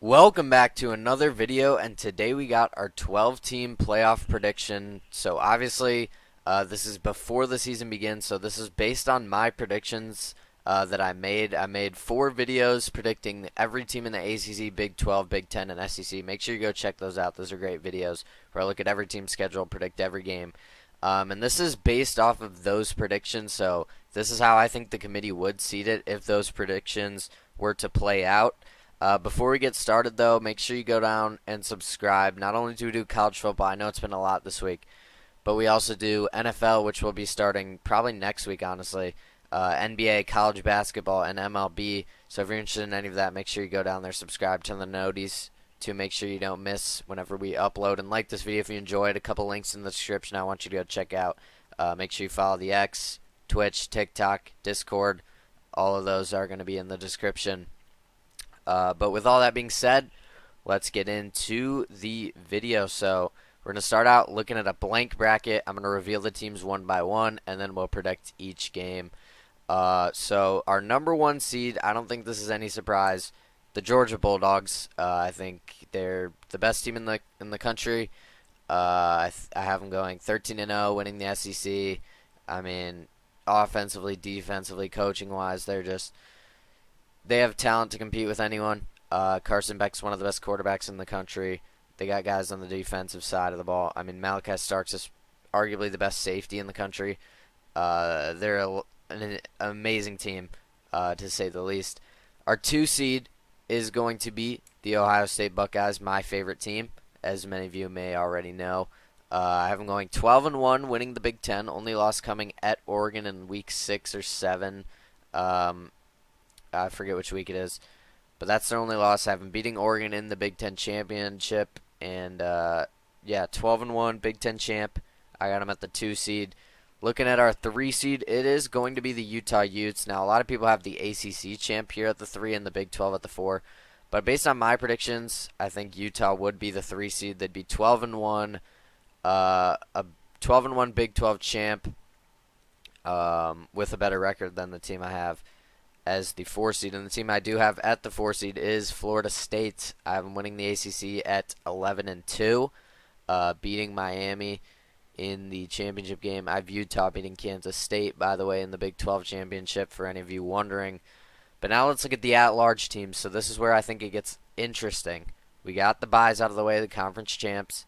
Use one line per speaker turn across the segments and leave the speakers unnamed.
Welcome back to another video, and today we got our 12-team playoff prediction. So obviously, this is before the season begins, so this is based on my predictions that I made. I made 4 videos predicting every team in the ACC, Big 12, Big 10, and SEC. Make sure you go check those out. Those are great videos where I look at every team's schedule, predict every game. And this is based off of those predictions, so this is how I think the committee would seed it if those predictions were to play out. Before we get started, though, make sure you go down and subscribe. Not only do we do college football, I know it's been a lot this week, but we also do NFL, which will be starting probably next week, honestly. NBA, college basketball, and MLB. So if you're interested in any of that, make sure you go down there, subscribe, turn the noties to make sure you don't miss whenever we upload. And like this video if you enjoyed. A couple links in the description I want you to go check out. Make sure you follow the X, Twitch, TikTok, Discord. All of those are going to be in the description. But with all that being said, let's get into the video. So we're going to start out looking at a blank bracket. I'm going to reveal the teams one by one, and then we'll predict each game. So our number 1 seed, I don't think this is any surprise, the Georgia Bulldogs. I think they're the best team in the country. I have them going 13-0, winning the SEC. I mean, offensively, defensively, coaching-wise, they have talent to compete with anyone. Carson Beck's one of the best quarterbacks in the country. They got guys on the defensive side of the ball. I mean, Malachi Starks is arguably the best safety in the country. They're an amazing team, to say the least. Our 2 seed is going to be the Ohio State Buckeyes, my favorite team, as many of you may already know. I have them going 12-1, winning the Big Ten. Only loss coming at Oregon in week 6 or 7. I forget which week it is, but that's their only loss. I have them beating Oregon in the Big Ten championship, and 12-1 Big Ten champ. I got them at the 2 seed. Looking at our 3 seed, it is going to be the Utah Utes. Now, a lot of people have the ACC champ here at the 3 and the Big 12 at the 4, but based on my predictions, I think Utah would be the 3 seed. They'd be 12-1, a 12-1 Big 12 champ, with a better record than the team I have as the 4 seed. And the team I do have at the 4 seed is Florida State. I have them winning the ACC at 11-2, beating Miami in the championship game. I have Utah beating Kansas State, by the way, in the Big 12 championship, for any of you wondering. But now let's look at the at-large teams. So this is where I think it gets interesting. We got the byes out of the way, the conference champs.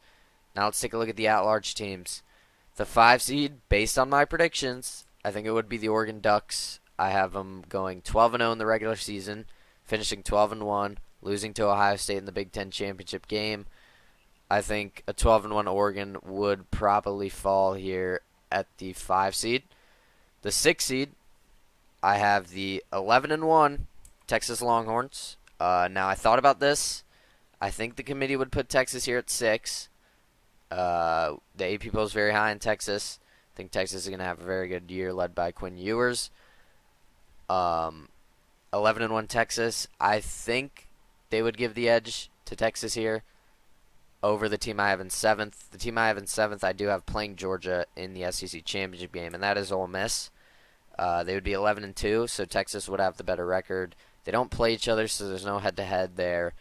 Now let's take a look at the at-large teams. The 5 seed, based on my predictions, I think it would be the Oregon Ducks. I have them going 12-0 in the regular season, finishing 12-1, losing to Ohio State in the Big Ten championship game. I think a 12-1 Oregon would probably fall here at the 5 seed. The 6 seed, I have the 11-1 Texas Longhorns. Now I thought about this. I think the committee would put Texas here at 6. The AP poll is very high in Texas. I think Texas is going to have a very good year led by Quinn Ewers. 11-1 Texas. I think they would give the edge to Texas here over the team I have in 7th. The team I have in 7th, I do have playing Georgia in the SEC championship game, and that is Ole Miss. They would be 11-2, so Texas would have the better record. They don't play each other, so there's no head-to-head there.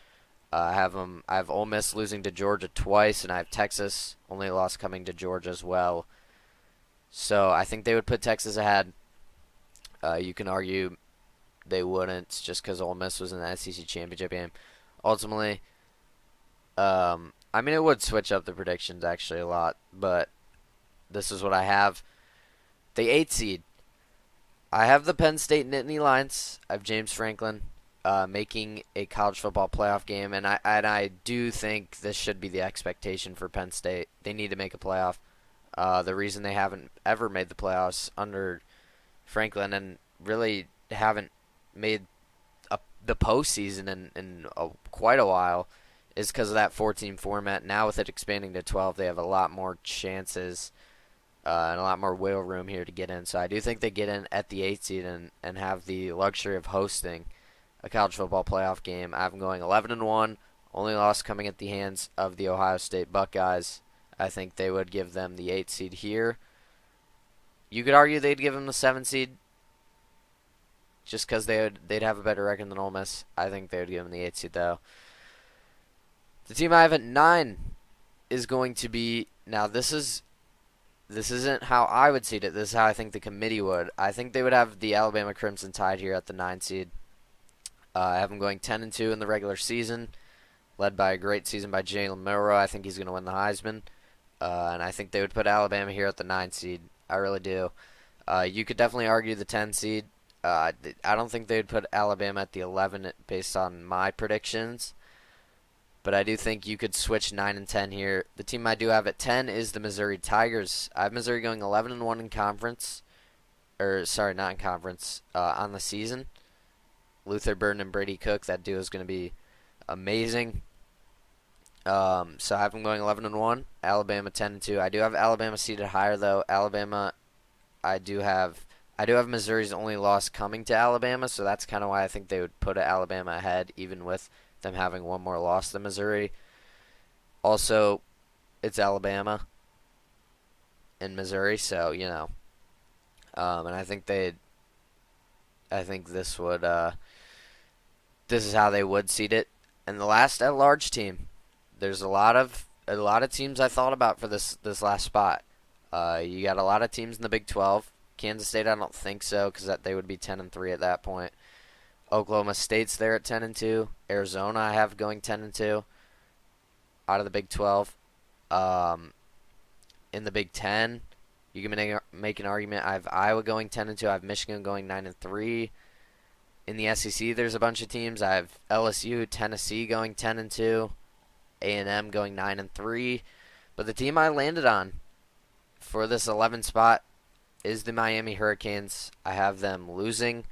I have Ole Miss losing to Georgia twice, and I have Texas only loss coming to Georgia as well. So I think they would put Texas ahead. You can argue they wouldn't just because Ole Miss was in the SEC championship game. Ultimately, I mean, it would switch up the predictions actually a lot, but this is what I have. The 8 seed, I have the Penn State Nittany Lions. I have James Franklin making a college football playoff game, and I do think this should be the expectation for Penn State. They need to make a playoff. The reason they haven't ever made the playoffs under Franklin and really haven't made the postseason in quite a while is because of that 14 format. Now with it expanding to 12, they have a lot more chances and a lot more wiggle room here to get in. So I do think they get in at the 8th seed and have the luxury of hosting a college football playoff game. I have them going 11-1, only loss coming at the hands of the Ohio State Buckeyes. I think they would give them the 8th seed here. You could argue they'd give them the 7th seed just because they'd have a better record than Ole Miss. I think they would give them the 8th seed, though. The team I have at 9 is going to be, now this isn't how I would seed it. This is how I think the committee would. I think they would have the Alabama Crimson Tide here at the 9 seed. I have them going 10-2 in the regular season, led by a great season by Jalen Milroe. I think he's going to win the Heisman, and I think they would put Alabama here at the 9 seed. I really do. You could definitely argue the 10 seed. I don't think they would put Alabama at the 11 based on my predictions. But I do think you could switch 9 and 10 here. The team I do have at 10 is the Missouri Tigers. I have Missouri going 11-1 in conference, or sorry, not in conference, on the season. Luther Burden and Brady Cook, that duo is going to be amazing. So I have them going 11-1. Alabama 10-2. I do have Alabama seated higher though. Alabama, I do have Missouri's only loss coming to Alabama, so that's kind of why I think they would put Alabama ahead, even with them having one more loss than Missouri. Also, it's Alabama and Missouri, so and I think this is how they would seed it. And the last at-large team, there's a lot of teams I thought about for this last spot. You got a lot of teams in the Big 12. Kansas State, I don't think so, because they would be 10-3 at that point. Oklahoma State's there at 10-2. Arizona, I have going 10-2 out of the Big 12. In the Big 10, you can make an argument. I have Iowa going 10-2. I have Michigan going 9-3. In the SEC, there's a bunch of teams. I have LSU, Tennessee going 10-2. A&M going 9-3. But the team I landed on for this 11 spot is the Miami Hurricanes. I have them losing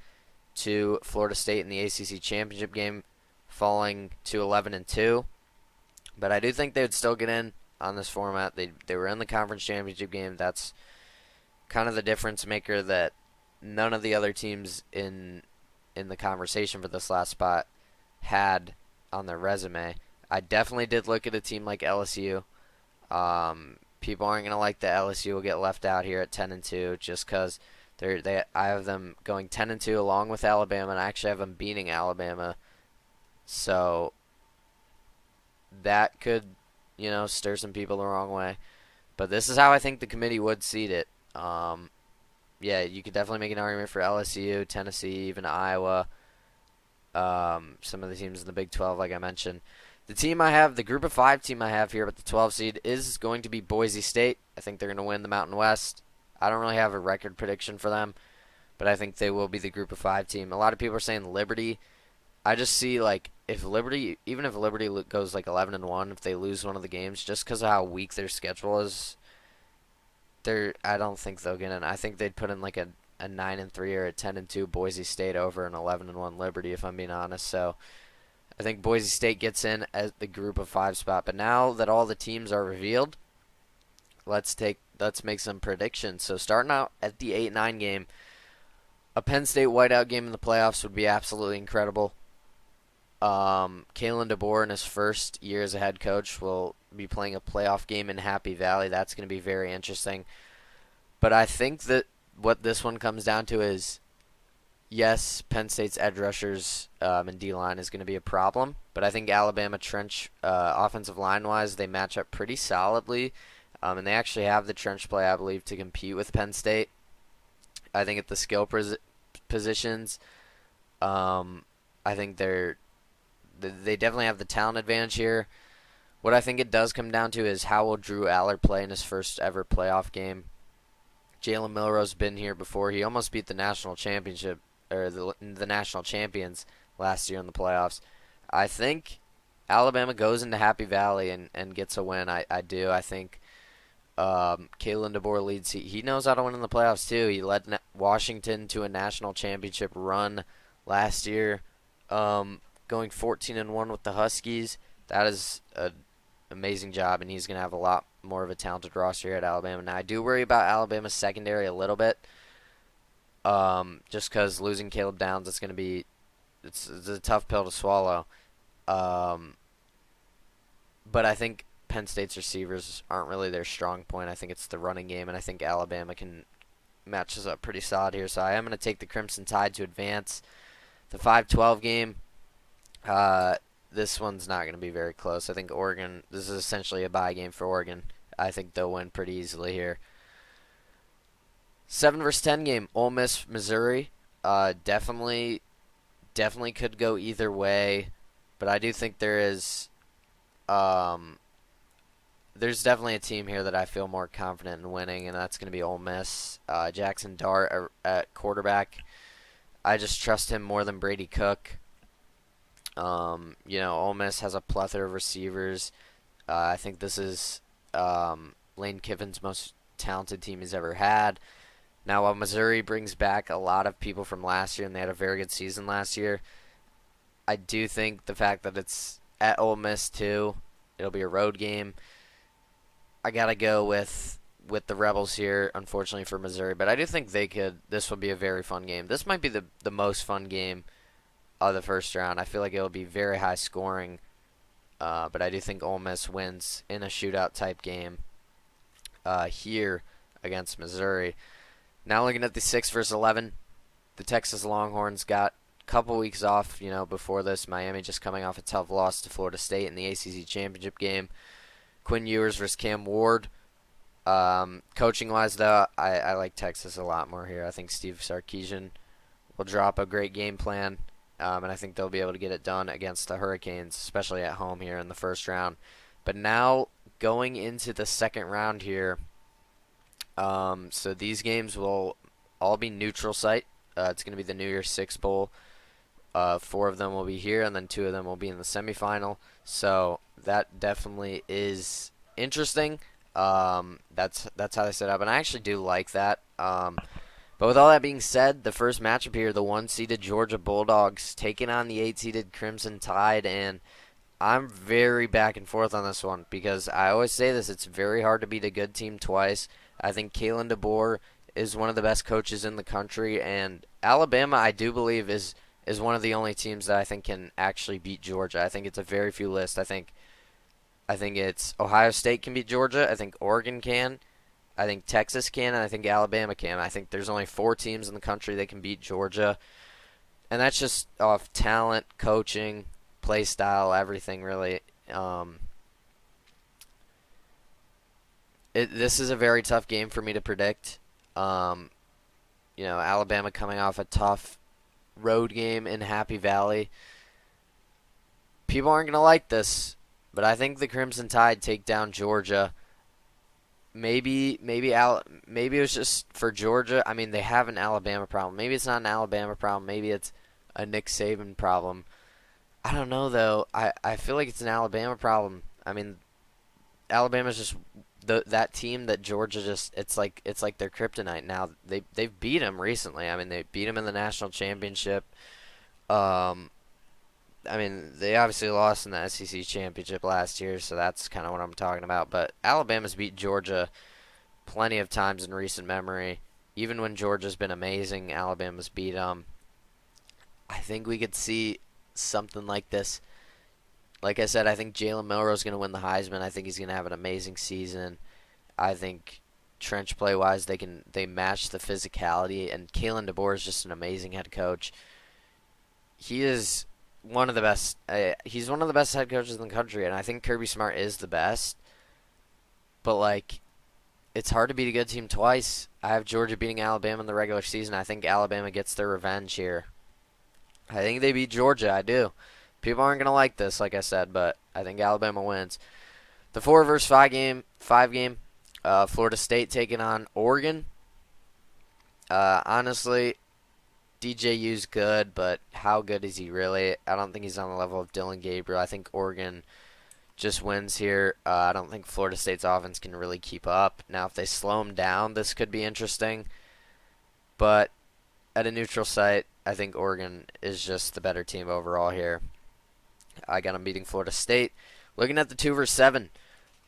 to Florida State in the ACC championship game, falling to 11-2. But I do think they would still get in on this format. They were in the conference championship game. That's kind of the difference maker that none of the other teams in the conversation for this last spot had on their resume. I definitely did look at a team like LSU. People aren't gonna like that LSU will get left out here at 10-2 just because I have them going 10-2 along with Alabama, and I actually have them beating Alabama. So that could, stir some people the wrong way. But this is how I think the committee would seed it. Yeah, you could definitely make an argument for LSU, Tennessee, even Iowa. Some of the teams in the Big 12, like I mentioned. The Group of 5 team I have here with the 12 seed is going to be Boise State. I think they're going to win the Mountain West. I don't really have a record prediction for them, but I think they will be the Group of 5 team. A lot of people are saying Liberty. I just see if Liberty goes 11-1, if they lose one of the games, just because of how weak their schedule is, I don't think they'll get in. I think they'd put in a 9-3 or a 10-2 Boise State over an 11-1 Liberty, if I'm being honest. So I think Boise State gets in as the Group of 5 spot. But now that all the teams are revealed, let's make some predictions. So starting out at the 8-9 game, a Penn State whiteout game in the playoffs would be absolutely incredible. Kalen DeBoer in his first year as a head coach will be playing a playoff game in Happy Valley. That's going to be very interesting. But I think that what this one comes down to is, yes, Penn State's edge rushers and D-line is going to be a problem, but I think Alabama trench offensive line-wise, they match up pretty solidly, and they actually have the trench play, I believe, to compete with Penn State. I think at the skill positions, I think they definitely have the talent advantage here. What I think it does come down to is how will Drew Aller play in his first ever playoff game. Jalen Milroe's been here before. He almost beat the national championship or the national champions last year in the playoffs. I think Alabama goes into Happy Valley and gets a win. I do. I think Kalen DeBoer leads. He knows how to win in the playoffs too. He led Washington to a national championship run last year, going 14-1 with the Huskies. That is an amazing job, and he's going to have a lot more of a talented roster here at Alabama. Now, I do worry about Alabama's secondary a little bit, just because losing Caleb Downs, it's a tough pill to swallow. But I think Penn State's receivers aren't really their strong point. I think it's the running game, and I think Alabama can match us up pretty solid here. So I am going to take the Crimson Tide to advance. The 5-12 game, this one's not going to be very close. I think Oregon, this is essentially a bye game for Oregon. I think they'll win pretty easily here. 7 versus 10 game, Ole Miss, Missouri. Definitely could go either way, but I do think there's definitely a team here that I feel more confident in winning, and that's going to be Ole Miss. Jackson Dart at quarterback. I just trust him more than Brady Cook. Ole Miss has a plethora of receivers. I think this is Lane Kiffin's most talented team he's ever had. Now, while Missouri brings back a lot of people from last year, and they had a very good season last year, I do think the fact that it's at Ole Miss too, it'll be a road game. I gotta go with the Rebels here, unfortunately for Missouri, but I do think this will be a very fun game. This might be the most fun game of the first round. I feel like it will be very high scoring, but I do think Ole Miss wins in a shootout type game here against Missouri. Now looking at the 6 versus 11, the Texas Longhorns got a couple weeks off, before this. Miami just coming off a tough loss to Florida State in the ACC championship game. Quinn Ewers versus Cam Ward. Coaching-wise, though, I like Texas a lot more here. I think Steve Sarkisian will drop a great game plan, and I think they'll be able to get it done against the Hurricanes, especially at home here in the first round. But now, going into the second round here, so these games will all be neutral site. It's going to be the New Year's Six Bowl. 4 of them will be here, and then 2 of them will be in the semifinal. So that definitely is interesting. That's how they set up, and I actually do like that. But with all that being said, the first matchup here, the 1-seeded Georgia Bulldogs taking on the 8-seeded Crimson Tide, and I'm very back and forth on this one because I always say this: it's very hard to beat a good team twice. I think Kalen DeBoer is one of the best coaches in the country, and Alabama, I do believe, is one of the only teams that I think can actually beat Georgia. I think it's a very few list. I think it's Ohio State can beat Georgia. I think Oregon can. I think Texas can, and I think Alabama can. I think there's only 4 teams in the country that can beat Georgia, and that's just off talent, coaching, play style, everything really. This is a very tough game for me to predict. Alabama coming off a tough road game in Happy Valley. People aren't going to like this, but I think the Crimson Tide take down Georgia. Maybe it was just for Georgia. I mean, they have an Alabama problem. Maybe it's not an Alabama problem. Maybe it's a Nick Saban problem. I don't know, though. I feel like it's an Alabama problem. I mean, Alabama's just that team that Georgia just it's like their kryptonite now. They've beat them recently. I mean, they beat them in the national championship. I mean, they obviously lost in the SEC championship last year, so that's kind of what I'm talking about. But Alabama's beat Georgia plenty of times in recent memory. Even when Georgia's been amazing, Alabama's beat them. I think we could see something like this. Like I said, I think Jalen Milroe's going to win the Heisman. I think he's going to have an amazing season. I think trench play-wise, they match the physicality, and Kalen DeBoer is just an amazing head coach. He is one of the best. He's one of the best head coaches in the country, and I think Kirby Smart is the best. But it's hard to beat a good team twice. I have Georgia beating Alabama in the regular season. I think Alabama gets their revenge here. I think they beat Georgia. I do. People aren't going to like this, like I said, but I think Alabama wins. The 4 versus 5 game, Florida State taking on Oregon. Honestly, DJU's good, but how good is he really? I don't think he's on the level of Dylan Gabriel. I think Oregon just wins here. I don't think Florida State's offense can really keep up. Now, if they slow him down, this could be interesting. But at a neutral site, I think Oregon is just the better team overall here. I got them beating Florida State. Looking at the 2 versus 7,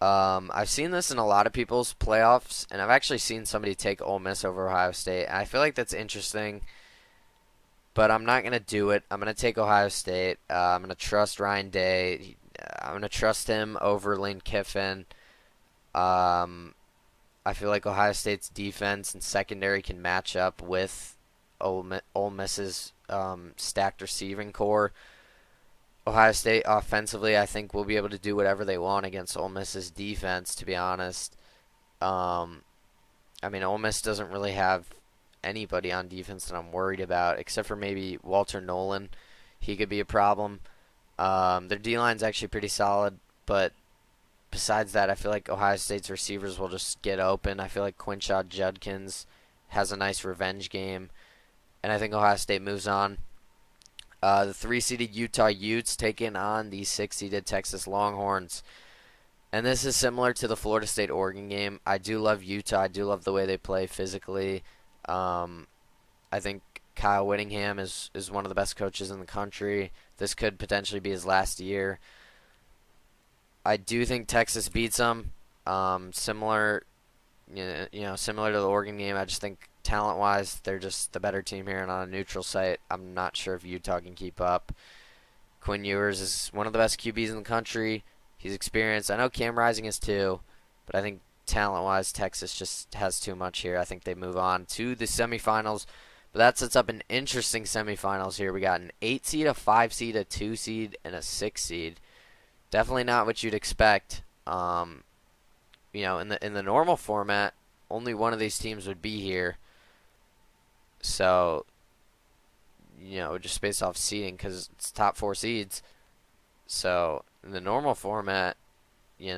I've seen this in a lot of people's playoffs, and I've actually seen somebody take Ole Miss over Ohio State. I feel like that's interesting, but I'm not going to do it. I'm going to take Ohio State. I'm going to trust Ryan Day. I'm going to trust him over Lane Kiffin. I feel like Ohio State's defense and secondary can match up with Ole Miss's stacked receiving core. Ohio State offensively, I think will be able to do whatever they want against Ole Miss's defense. To be honest, um, I mean, Ole Miss doesn't really have anybody on defense that I'm worried about, except for maybe Walter Nolan. He could be a problem. Their D line's actually pretty solid, but besides that, I feel like Ohio State's receivers will just get open. I feel like Quinshaw Judkins has a nice revenge game, and I think Ohio State moves on. The 3-seeded Utah Utes taking on the 6-seeded Texas Longhorns. And this is similar to the Florida State-Oregon game. I do love Utah. I do love the way they play physically. I think Kyle Whittingham is one of the best coaches in the country. This could potentially be his last year. I do think Texas beats them. Similar, similar to the Oregon game. I just think talent-wise, they're just the better team here, and on a neutral site, I'm not sure if Utah can keep up. Quinn Ewers is one of the best QBs in the country. He's experienced. I know Cam Rising is too, but I think talent-wise, Texas just has too much here. I think they move on to the semifinals. But that sets up an interesting semifinals here. We got an 8 seed, a 5 seed, a 2 seed, and a 6 seed. Definitely not what you'd expect. In the normal format, only one of these teams would be here. So, just based off seeding, because it's top 4 seeds. So, in the normal format, we'd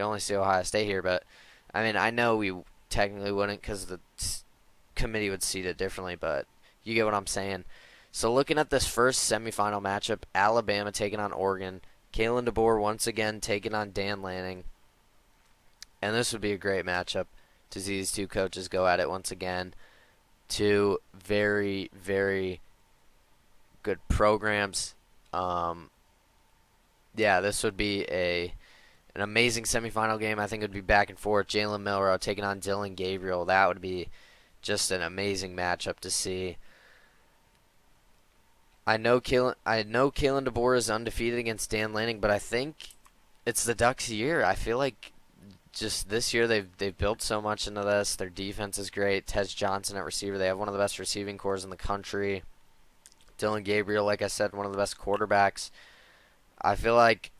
only see Ohio State here. But, I mean, I know we technically wouldn't because the committee would seed it differently, but you get what I'm saying. So, looking at this first semifinal matchup, Alabama taking on Oregon. Kalen DeBoer once again taking on Dan Lanning. And this would be a great matchup to see these two coaches go at it once again. Two very, very good programs. This would be an amazing semifinal game. I think it would be back and forth. Jalen Milroe taking on Dylan Gabriel. That would be just an amazing matchup to see. I know Kalen DeBoer is undefeated against Dan Lanning, but I think it's the Ducks' year. I feel like just this year they've built so much into this. Their defense is great. Tez Johnson at receiver. They have one of the best receiving corps in the country. Dylan Gabriel, like I said, one of the best quarterbacks. I feel like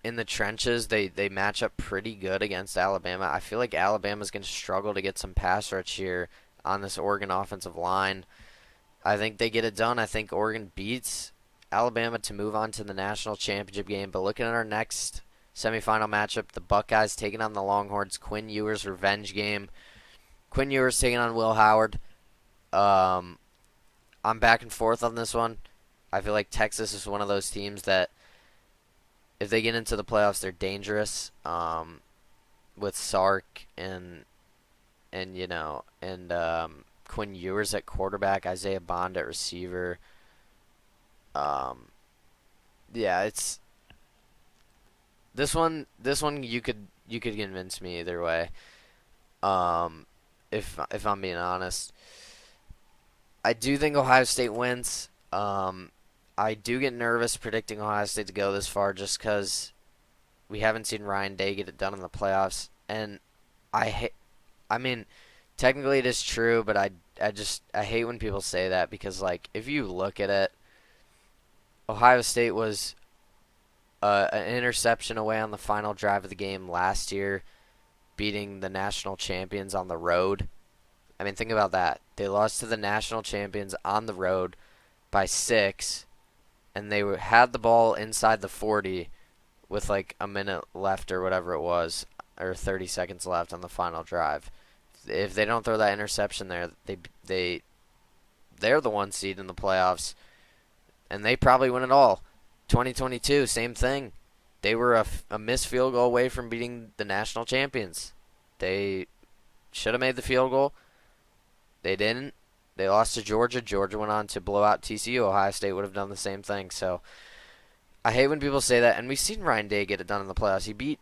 in the trenches they match up pretty good against Alabama. I feel like Alabama's going to struggle to get some pass rush here on this Oregon offensive line. I think they get it done. I think Oregon beats Alabama to move on to the national championship game. But looking at our next semifinal matchup, the Buckeyes taking on the Longhorns. Quinn Ewers' revenge game. Quinn Ewers taking on Will Howard. I'm back and forth on this one. I feel like Texas is one of those teams that if they get into the playoffs, they're dangerous. With Sark and Quinn Ewers at quarterback, Isaiah Bond at receiver. It's this one. You could convince me either way. If I'm being honest, I do think Ohio State wins. I do get nervous predicting Ohio State to go this far just because we haven't seen Ryan Day get it done in the playoffs, and I mean, technically it is true, but I hate when people say that because, like, if you look at it, Ohio State was an interception away on the final drive of the game last year, beating the national champions on the road. I mean, think about that. They lost to the national champions on the road by 6, and they had the ball inside the 40 with like a minute left or whatever it was, or 30 seconds left on the final drive. If they don't throw that interception there, they're the 1 seed in the playoffs, and they probably win it all. 2022, same thing. They were a missed field goal away from beating the national champions. They should have made the field goal. They didn't. They lost to Georgia. Georgia went on to blow out TCU. Ohio State would have done the same thing. So I hate when people say that. And we've seen Ryan Day get it done in the playoffs. He beat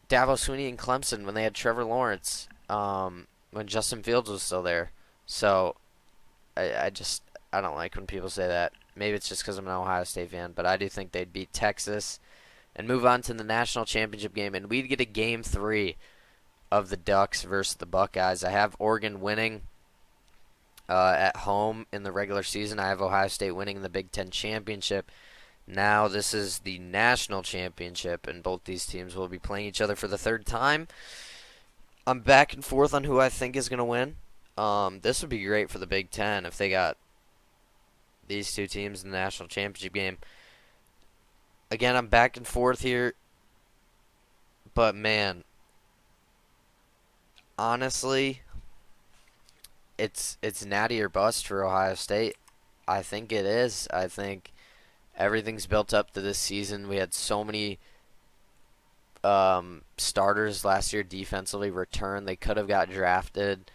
Dabo Swinney and Clemson when they had Trevor Lawrence, when Justin Fields was still there. So I don't like when people say that. Maybe it's just because I'm an Ohio State fan, but I do think they'd beat Texas and move on to the national championship game, and we'd get a game 3 of the Ducks versus the Buckeyes. I have Oregon winning. At home in the regular season, I have Ohio State winning the Big Ten championship. Now this is the national championship, and both these teams will be playing each other for the third time. I'm back and forth on who I think is going to win. This would be great for the Big Ten if they got these two teams in the national championship game. Again, I'm back and forth here, but man, honestly, it's natty or bust for Ohio State. I think it is. I think everything's built up to this season. We had so many starters last year defensively return. They could have got drafted.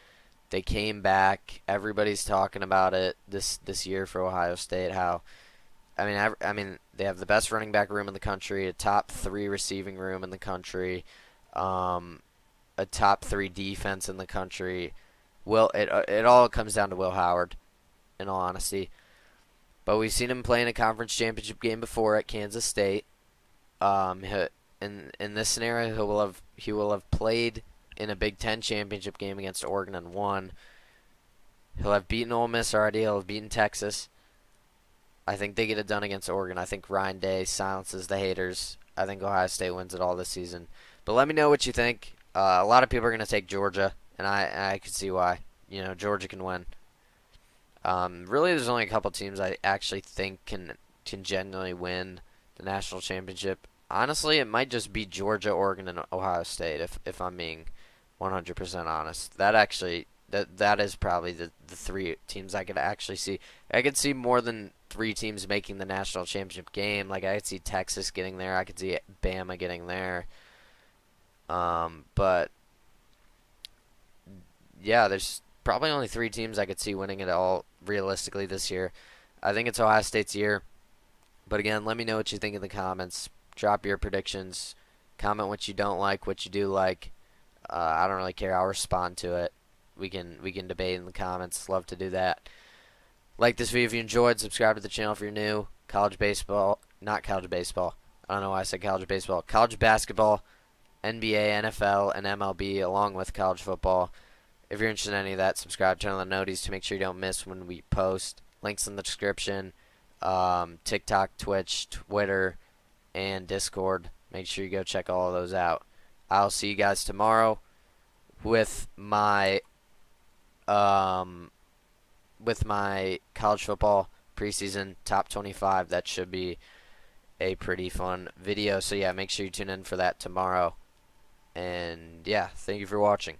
They came back. Everybody's talking about it this year for Ohio State. How I mean they have the best running back room in the country, a top 3 receiving room in the country, a top 3 defense in the country. It all comes down to Will Howard, in all honesty. But we've seen him play in a conference championship game before at Kansas State. In this scenario, he will have played in a Big Ten championship game against Oregon and won. He'll have beaten Ole Miss already. He'll have beaten Texas. I think they get it done against Oregon. I think Ryan Day silences the haters. I think Ohio State wins it all this season. But let me know what you think. A lot of people are going to take Georgia, and I can see why. Georgia can win. Really, there's only a couple teams I actually think can genuinely win the national championship. Honestly, it might just be Georgia, Oregon, and Ohio State. If I'm being 100% honest, that is probably the 3 teams I could actually see. I could see more than 3 teams making the national championship game. Like I could see Texas getting there. I could see Bama getting there. But yeah, there's probably only 3 teams I could see winning it all realistically this year. I think it's Ohio State's year. But again, let me know what you think in the comments. Drop your predictions. Comment what you don't like, what you do like. I don't really care. I'll respond to it. We can debate in the comments. Love to do that. Like this video if you enjoyed. Subscribe to the channel if you're new. College baseball, not college baseball. I don't know why I said college baseball. College basketball, NBA, NFL, and MLB, along with college football. If you're interested in any of that, subscribe, turn on the noties to make sure you don't miss when we post. Links in the description. TikTok, Twitch, Twitter, and Discord. Make sure you go check all of those out. I'll see you guys tomorrow with my college football preseason top 25. That should be a pretty fun video. So yeah, make sure you tune in for that tomorrow. And yeah, thank you for watching.